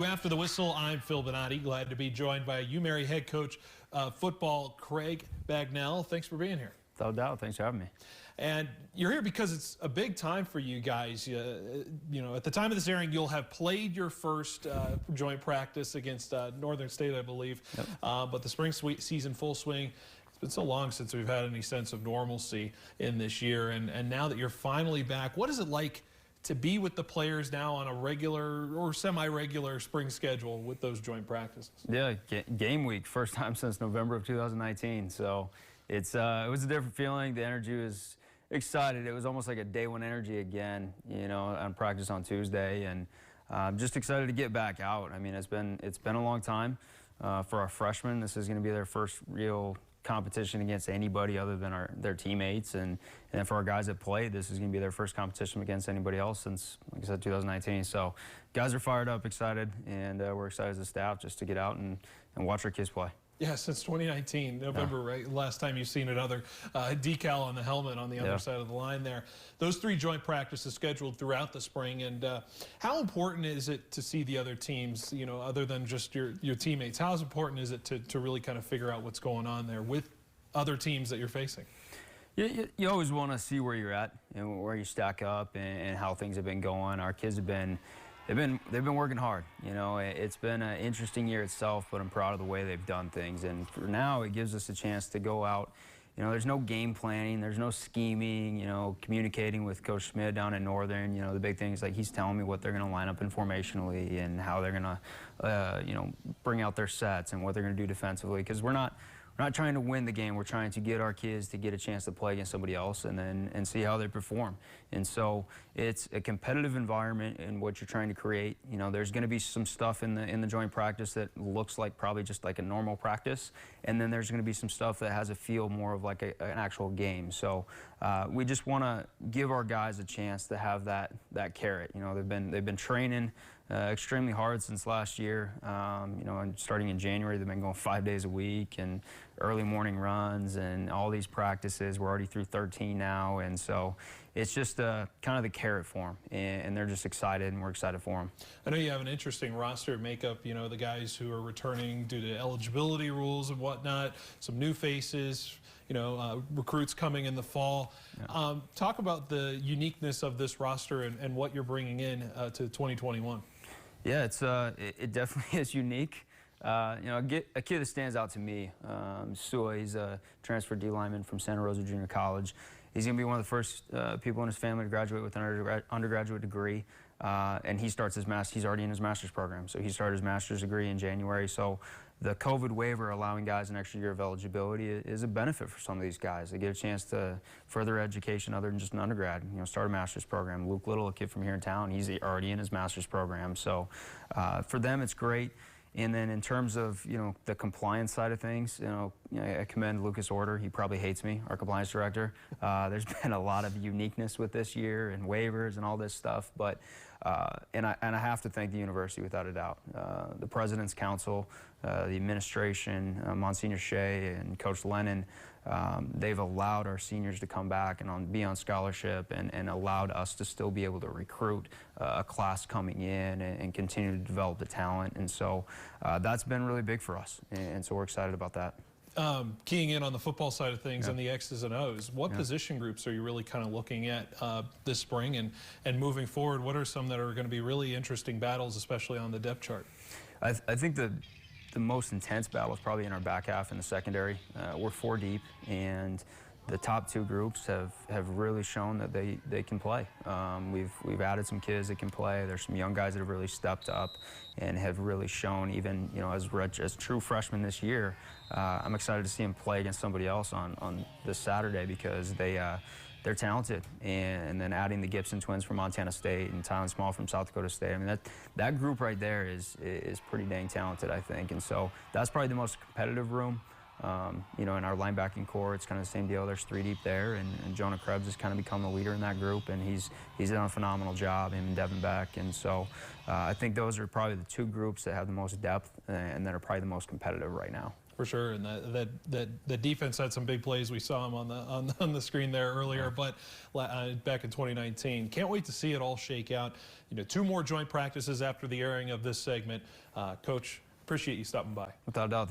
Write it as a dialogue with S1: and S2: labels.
S1: After the whistle, I'm Phil Bonatti. Glad to be joined by UMary head coach football Craig Bagnell. Thanks for being here.
S2: Without doubt. Thanks for having me.
S1: And you're here because it's a big time for you guys. You know, at the time of this airing, you'll have played your first joint practice against Northern State, I believe.
S2: Yep.
S1: But the spring season full swing. It's been so long since we've had any sense of normalcy in this year. And now that you're finally back, what is it like to be with the players now on a regular or semi-regular spring schedule with those joint practices?
S2: Yeah, game week, first time since November of 2019. So it was a different feeling. The energy was excited. It was almost like a day one energy again, you know, on practice on Tuesday, and just excited to get back out. I mean, it's been a long time for our freshmen. This is going to be their first real competition against anybody other than their teammates, and then for our guys that played, this is going to be their first competition against anybody else since, like I said, 2019. So guys are fired up, excited, and we're excited as a staff just to get out and watch our kids play.
S1: Yeah, since 2019, November, right? Last time you've seen another decal on the helmet on the other side of the line there. Those three joint practices scheduled throughout the spring, and how important is it to see the other teams, you know, other than just your teammates? How important is it to really kind of figure out what's going on there with other teams that you're facing?
S2: You always want to see where you're at and where you stack up and how things have been going. Our kids have been They've been working hard. You know, it's been an interesting year itself, but I'm proud of the way they've done things. And for now, it gives us a chance to go out. You know, there's no game planning, there's no scheming, you know, communicating with Coach Schmidt down in Northern. You know, the big thing is, like, he's telling me what they're going to line up informationally and how they're going to, you know, bring out their sets and what they're going to do defensively. Because we're not trying to win the game. We're trying to get our kids to get a chance to play against somebody else and see how they perform. And so it's a competitive environment in what you're trying to create. You know, there's going to be some stuff in the joint practice that looks like probably just like a normal practice, and then there's going to be some stuff that has a feel more of like an actual game. So we just want to give our guys a chance to have that carrot. You know, they've been training extremely hard since last year. You know, and starting in January, they've been going 5 days a week and early morning runs and all these practices. We're already through 13 now, and so it's just kind of the carrot for them, and they're just excited, and we're excited for them.
S1: I know you have an interesting roster makeup. You know, the guys who are returning due to eligibility rules and whatnot, some new faces, you know, recruits coming in the fall. Yeah. Talk about the uniqueness of this roster and what you're bringing in to 2021.
S2: Yeah, it definitely is unique. You know, a kid that stands out to me, Sua, he's a transfer D lineman from Santa Rosa Junior College. He's going to be one of the first people in his family to graduate with an undergraduate degree, and he's already in his master's program. So he started his master's degree in January. So the COVID waiver allowing guys an extra year of eligibility is a benefit for some of these guys. They get a chance to further education other than just an undergrad, you know, start a master's program. Luke Little, a kid from here in town, he's already in his master's program. So for them, it's great. And then in terms of, you know, the compliance side of things, you know, I commend Lucas Order. He probably hates me, our compliance director. There's been a lot of uniqueness with this year and waivers and all this stuff, but and I have to thank the university without a doubt. The President's Council, the administration, Monsignor Shea and Coach Lennon, they've allowed our seniors to come back and be on scholarship and allowed us to still be able to recruit a class coming in and continue to develop the talent. And so that's been really big for us, and so we're excited about that.
S1: Keying in on the football side of things and the X's and O's, what position groups are you really kind of looking at this spring and moving forward? What are some that are going to be really interesting battles, especially on the depth chart?
S2: I think the most intense battle is probably in our back half in the secondary. We're 4 deep, and the top 2 groups have really shown that they can play. We've added some kids that can play. There's some young guys that have really stepped up and have really shown, even, you know, as true freshmen this year. I'm excited to see them play against somebody else on this Saturday because they're talented. And then adding the Gibson twins from Montana State and Tylen Small from South Dakota State. I mean, that group right there is pretty dang talented, I think. And so that's probably the most competitive room. You know, in our linebacking core, it's kind of the same deal. There's 3 deep there, and Jonah Krebs has kind of become the leader in that group, and he's done a phenomenal job, him and Devin Beck. And so I think those are probably the 2 groups that have the most depth and that are probably the most competitive right now.
S1: For sure, and the defense had some big plays. We saw them on the screen there earlier, but back in 2019. Can't wait to see it all shake out. 2 more joint practices after the airing of this segment. Coach, appreciate you stopping by.
S2: Without a doubt.